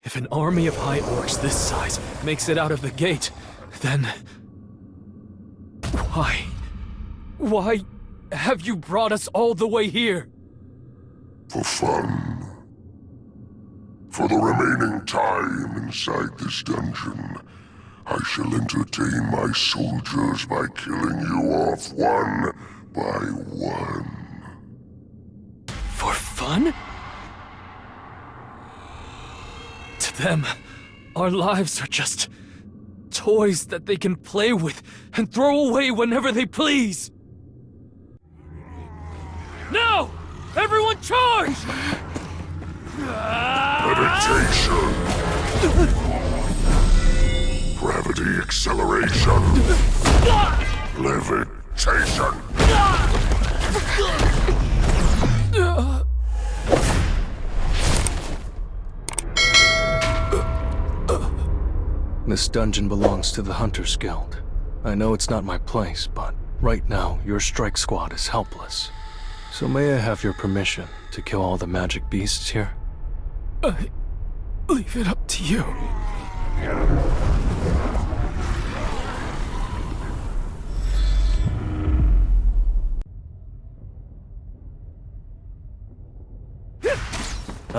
If an army of high orcs this size makes it out of the gate, then... Why have you brought us all the way here? For fun. For the remaining time inside this dungeon, I shall entertain my soldiers by killing you off one by one. For fun? To them, our lives are just toys that they can play with and throw away whenever they please. Now! Everyone charge! Meditation! Gravity acceleration! Levitation! This dungeon belongs to the Hunters Guild. I know it's not my place, but right now your strike squad is helpless. So may I have your permission to kill all the magic beasts here? I leave it up to you.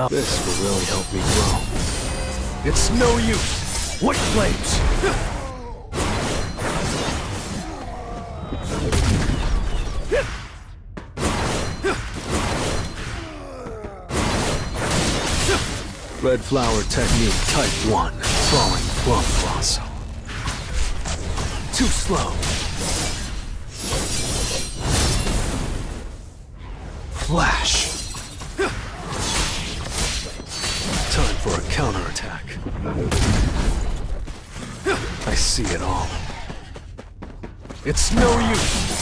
This will really help me grow. It's no use! White flames! Red flower technique type 1. Falling plum blossom. Too slow. Flash. Time for a counterattack. I see it all. It's no use!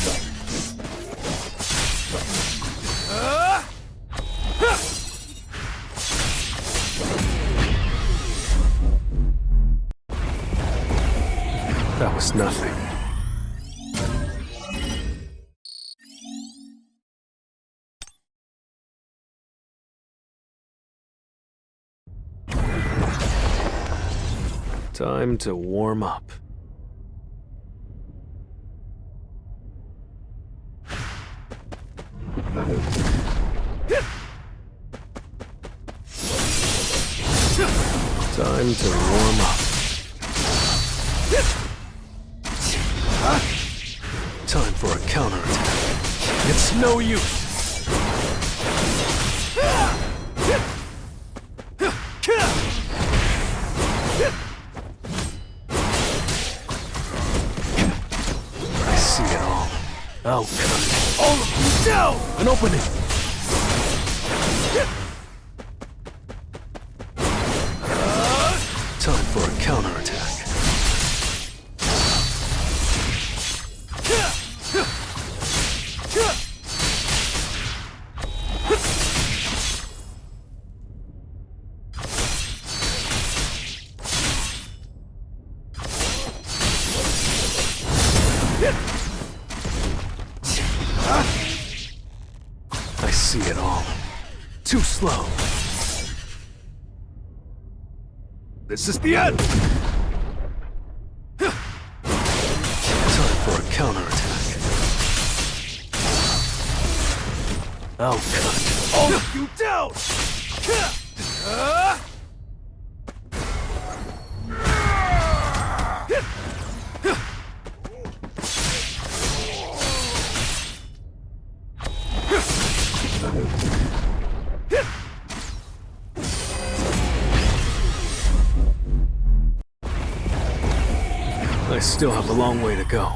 That was nothing. Time to warm up. Time to warm up. Time for a counterattack. It's no use. I see it all. I'll cut all of you down! An opening! Time for a counterattack. I see it all. Too slow. This is the end! Time for a counterattack. I'll cut all of you down! I still have a long way to go.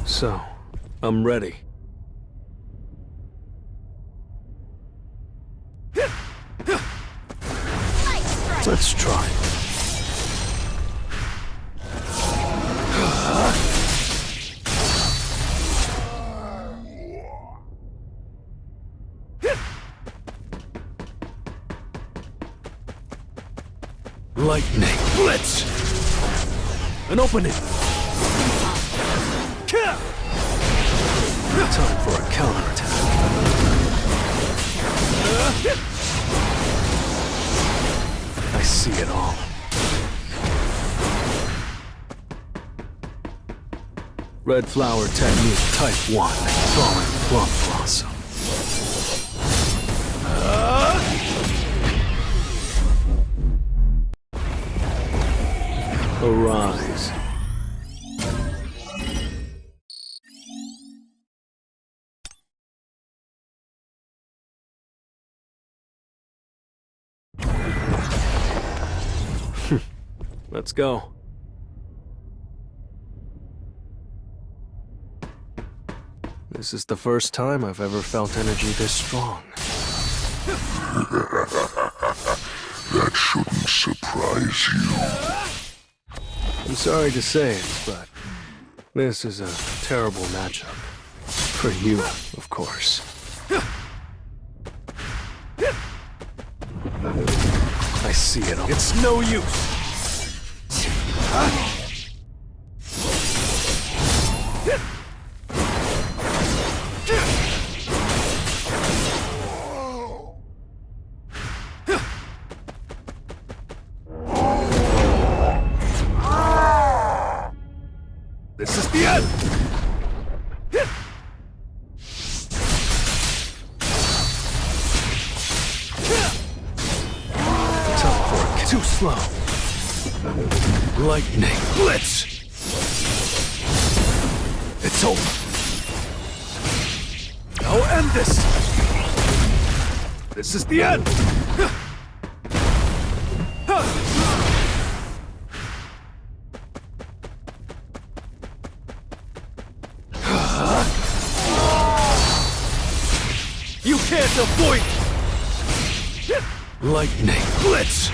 So, I'm ready. Let's try. Lightning blitz! An opening! Time for a counterattack. I see it all. Red flower technique type 1. Falling plum blossom. Arise. Let's go. This is the first time I've ever felt energy this strong. That shouldn't surprise you. I'm sorry to say it, but this is a terrible matchup. For you, of course. I see it all. It's no use. This is the end! Time for a too slow. Lightning blitz! It's over. I'll end this! This is the end! You can't avoid it! Lightning blitz!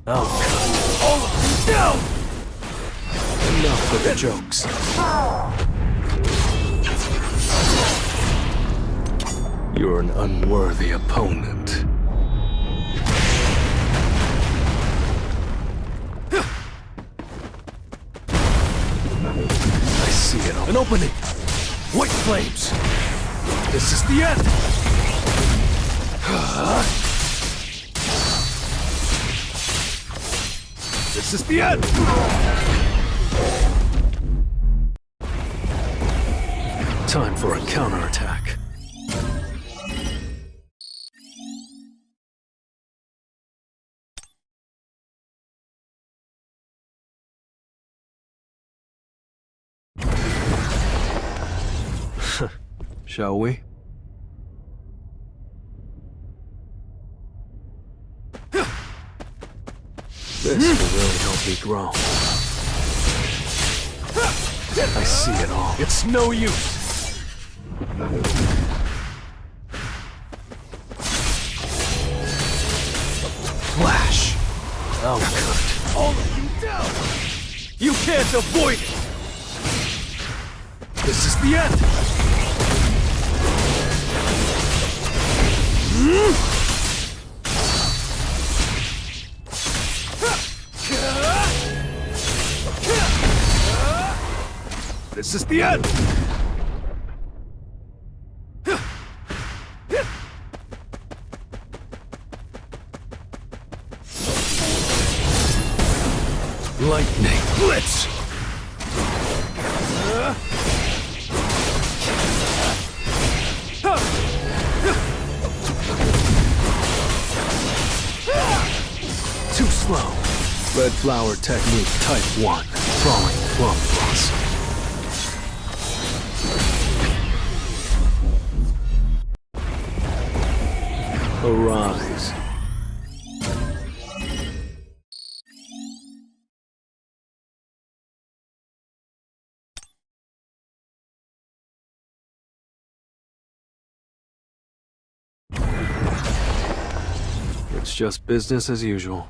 I'll cut All of you down! enough with the jokes. You're an unworthy opponent. I see it all. An opening! White flames! This is the end! This is the end! Time for a counterattack. Shall we? This will really help me grow. I see it all. It's no use! Flash! I'll cut. All of you down! You can't avoid it! This is the end! This is the end! Lightning blitz! Too slow. Red flower technique type 1. Falling plum blossom. Arise. It's just business as usual.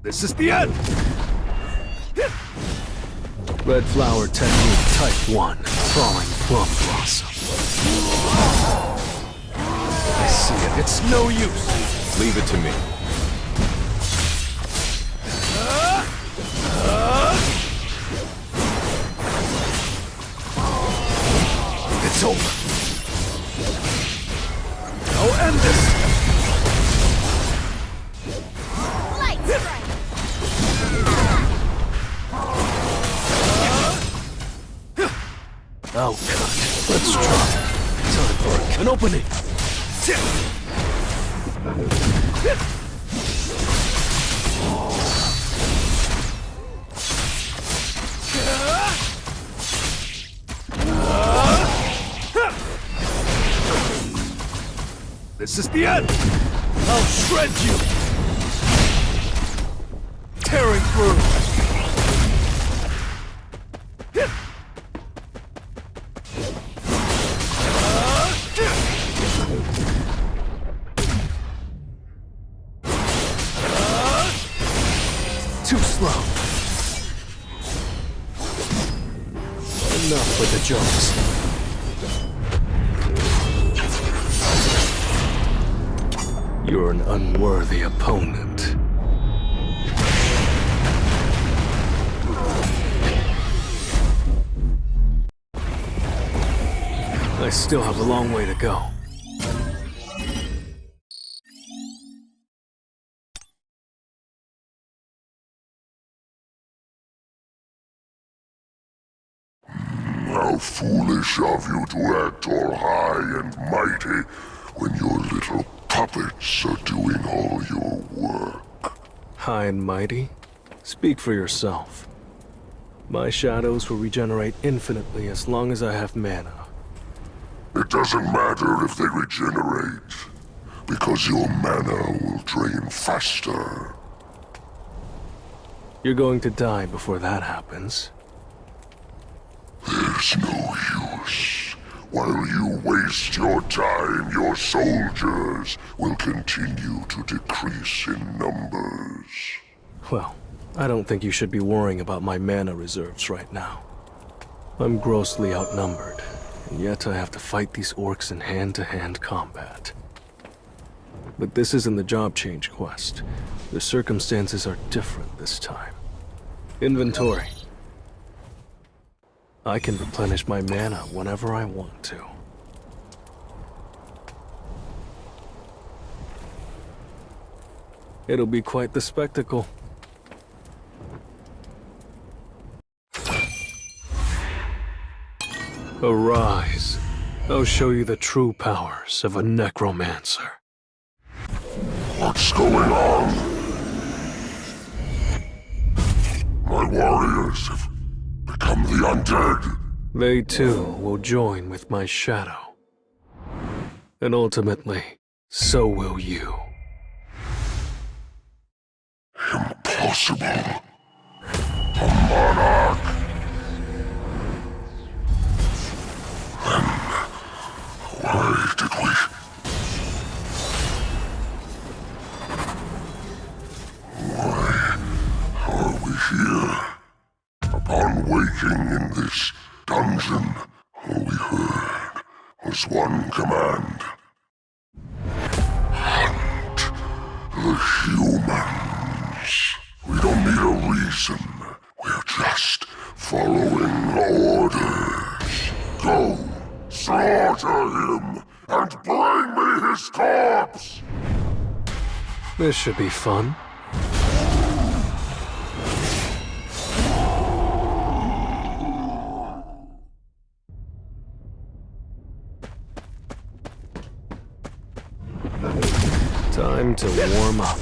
This is the end! Red flower technique type 1, falling plum blossom. I see it, it's no use. Leave it to me. It's over. I'll end this. Oh, God. Let's try. Time for an opening. This is the end! I'll shred you! Tearing through! Too slow. Enough with the jokes. You're an unworthy opponent. I still have a long way to go. How foolish of you to act all high and mighty when your little puppets are doing all your work. High and mighty? Speak for yourself. My shadows will regenerate infinitely as long as I have mana. It doesn't matter if they regenerate, because your mana will drain faster. You're going to die before that happens. There's no use. While you waste your time, your soldiers will continue to decrease in numbers. Well, I don't think you should be worrying about my mana reserves right now. I'm grossly outnumbered, and yet I have to fight these orcs in hand-to-hand combat. But this isn't the job change quest. The circumstances are different this time. Inventory. I can replenish my mana whenever I want to. It'll be quite the spectacle. Arise. I'll show you the true powers of a necromancer. What's going on? My warriors have become the undead. They too will join with my shadow. And ultimately, so will you. Impossible. A monarch. Then why did we... Why are we here? Upon waking in this dungeon, all we heard was one command. Hunt the humans. We don't need a reason. We're just following orders. Go, slaughter him, and bring me his corpse! This should be fun. Time to warm up.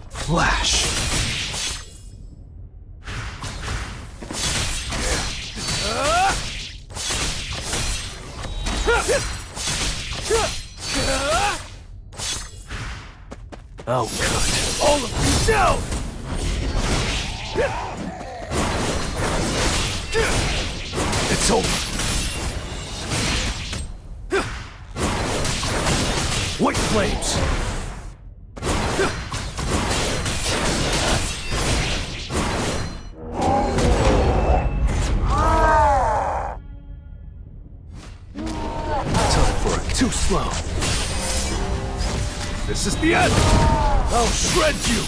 Flash! Oh, good. All of you down! It's over. White flames! This is the end! I'll shred you!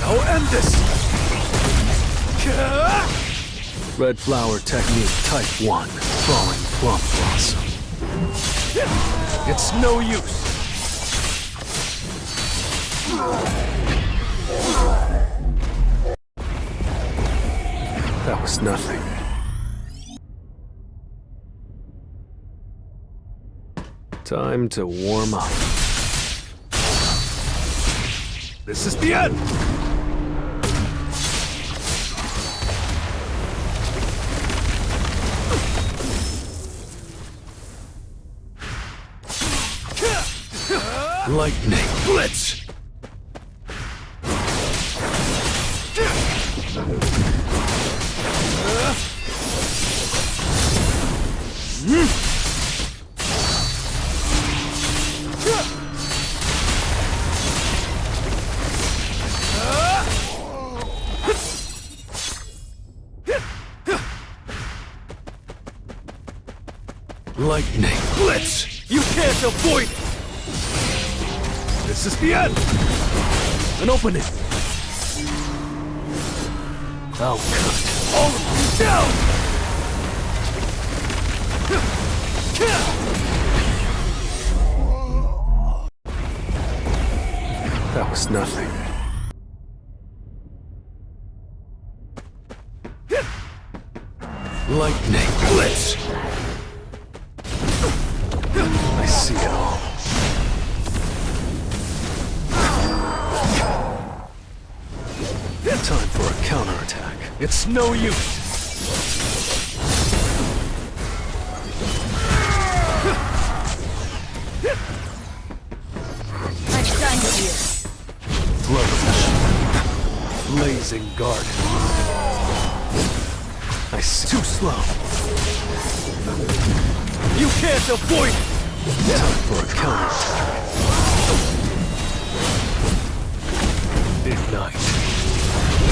I'll end this! Red flower technique type 1. Falling plum blossom. It's no use! That was nothing. Time to warm up. This is the end! Lightning Blitz! Lightning Blitz! You can't avoid it! This is the end! An opening. I'll cut All of you down! That was nothing. Lightning Blitz! I see it all. Time for a counterattack. It's no use! I'm done with you. Flourish. Blazing garden. I see. Too slow. You can't avoid it! Time for a counterattack. Ignite.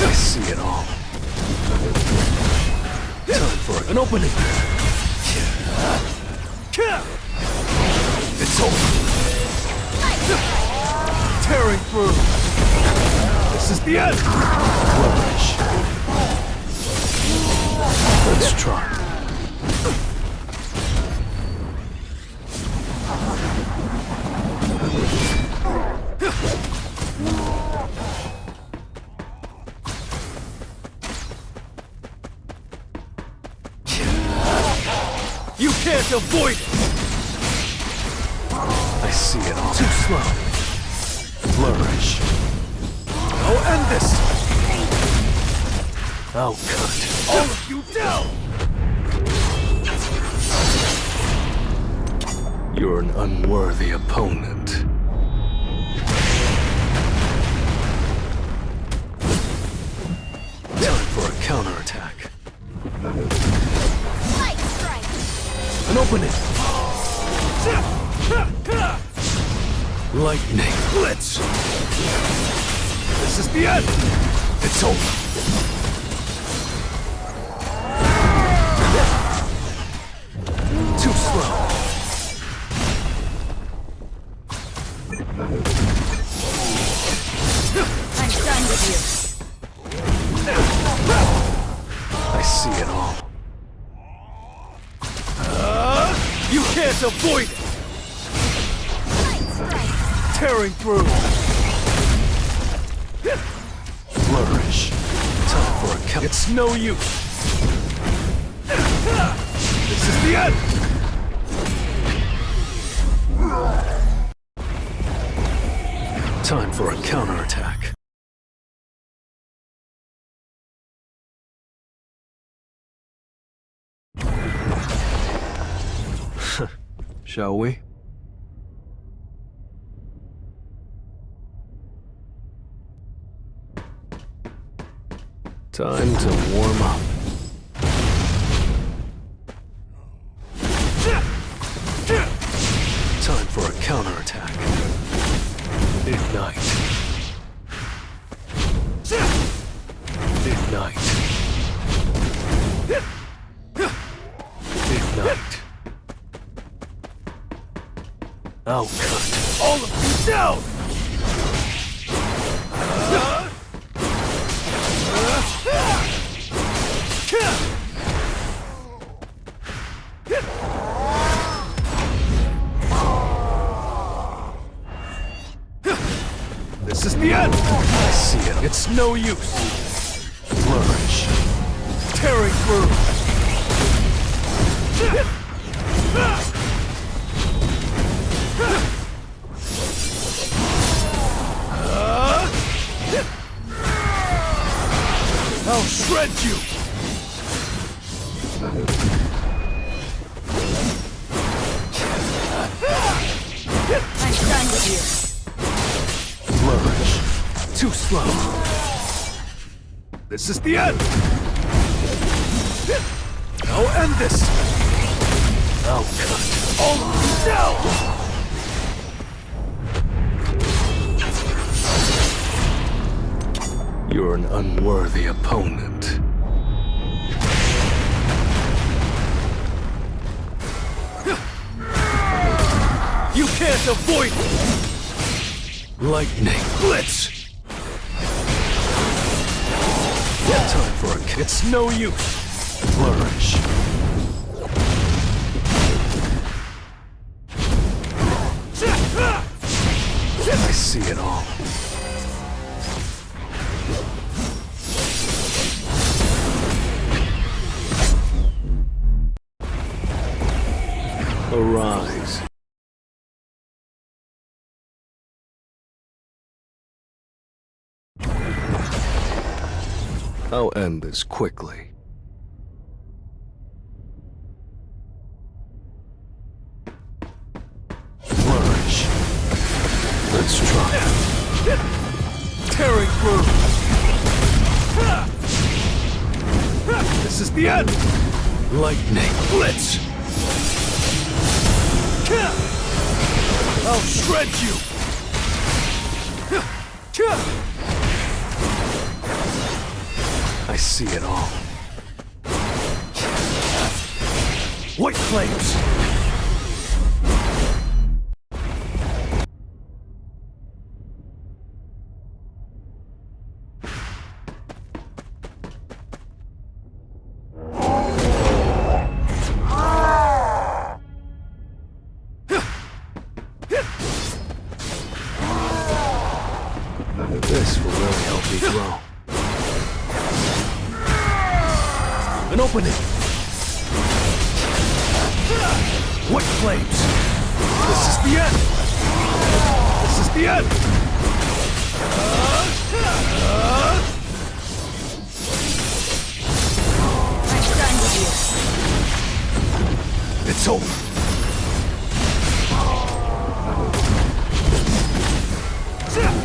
I see it all. Time for an opening. It's over! Tearing through! This is the end! Flourish. Let's try. You can't avoid it! I see it all. Too slow. Flourish. I'll end this! I'll cut. All of you down! You're an unworthy opponent. Time for a counterattack. Light strike. An opening. Lightning. Blitz! This is the end! It's over. Too slow. I'm done with you. I see it all. You can't avoid it! Light strike. Tearing through! Flourish. Time for a count. It's no use! This is the end! Time for a counterattack. Shall we? Time to warm up. Time for a counterattack. Ignite. Ignite. Ignite. I'll cut all of you down! This is the end! I see it. It's no use. Flourish. Tearing through. I'll shred you! I'm done with you. Flourish. Too slow. This is the end! I'll end this! I'll cut all of you down! You're an unworthy opponent. You can't avoid it! Lightning blitz! Time for a kick. It's no use. Flourish. I see it all. Arise. I'll end this quickly. Flourish. Let's try. Tearing through. This is the end. Lightning blitz. I'll shred you. I see it all. White flames! This will really help me grow. An opening! White flames! This is the end! This is the end! I'm done with you. It's over!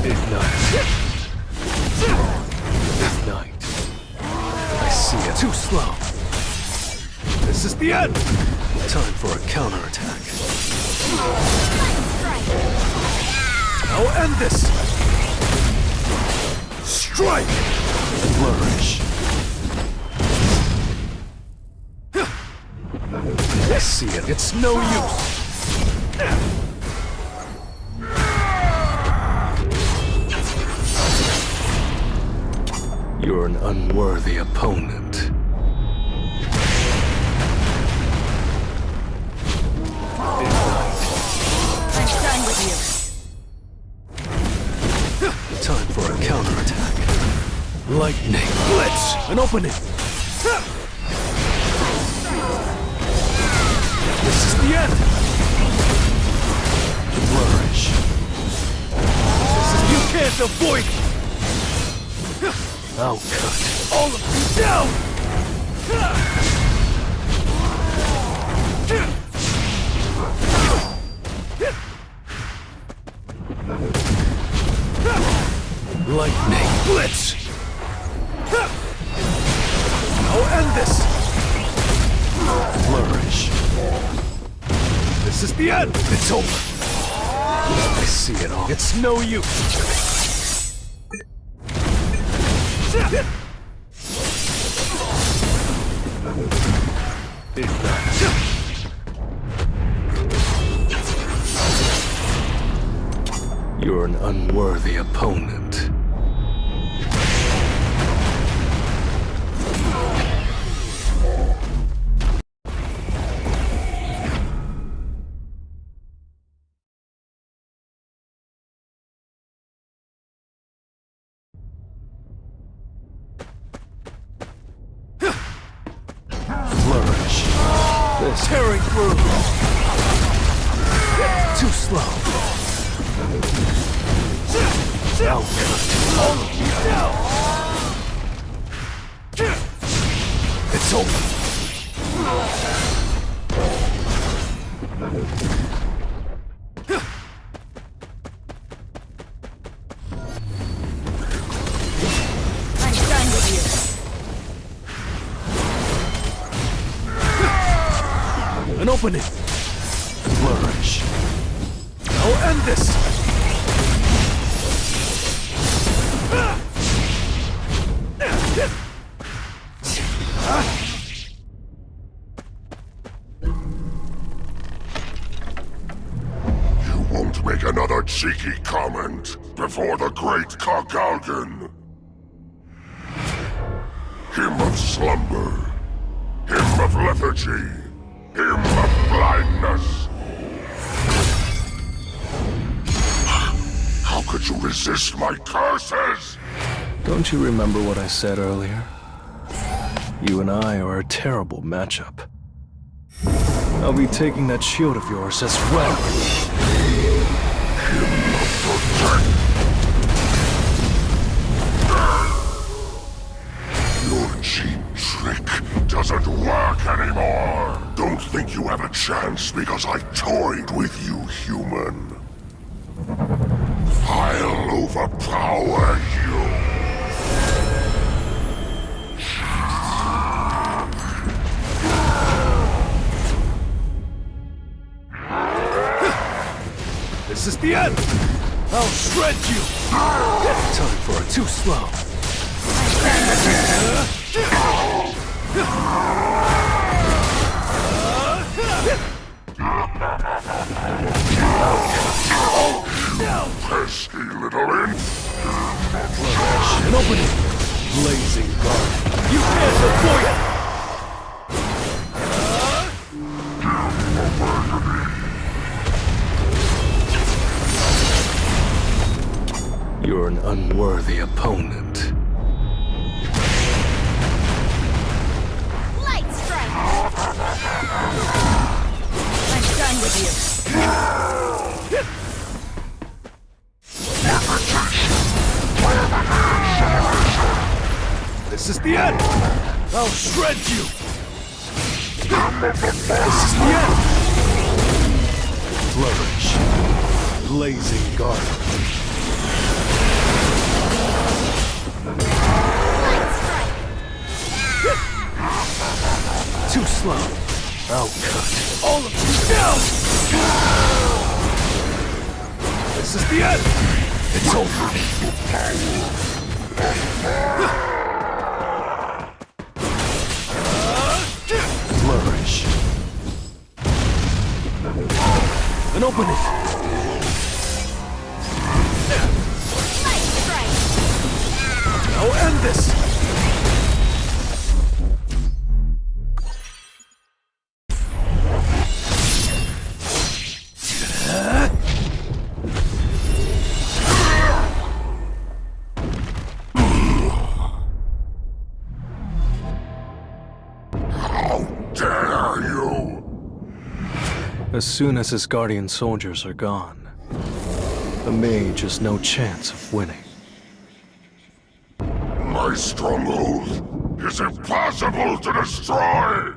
Ignite! Ignite! I see it. Too slow. This is the end! Time for a counterattack. I'll end this! Strike! Flourish. I see it. It's no use. You're an unworthy opponent. I'm done with you. Time for a counterattack. Lightning blitz! An opening! This is the end! Flourish. You can't avoid it! I'll cut all of you down! Lightning blitz! I'll end this! Flourish. This is the end! It's over! I see it all. It's no use! You're an unworthy opponent. Flourish. This tearing through. Too slow. Now, it's over. I'm done with you. An opening. Flourish. I'll end this. You won't make another cheeky comment before the great KARGALGAN. Him of slumber, him of lethargy, him of blindness. How could you resist my curses? Don't you remember what I said earlier? You and I are a terrible matchup. I'll be taking that shield of yours as well. Your cheap trick doesn't work anymore. Don't think you have a chance because I toyed with you, human. I'll overpower you. This is the end! I'll shred you! Time for a too slow. Pesky little imp. An opening. Blazing guard. You can't avoid it! You're an unworthy opponent. Light strike. I'm done with you. This is the end! I'll shred you! This is the end! Flourish. Blazing guard. Light strike. Too slow. I'll cut all of you down! This is the end! It's over! Flourish. An opening! Light strike. I'll end this! As soon as his guardian soldiers are gone, the mage has no chance of winning. My stronghold is impossible to destroy!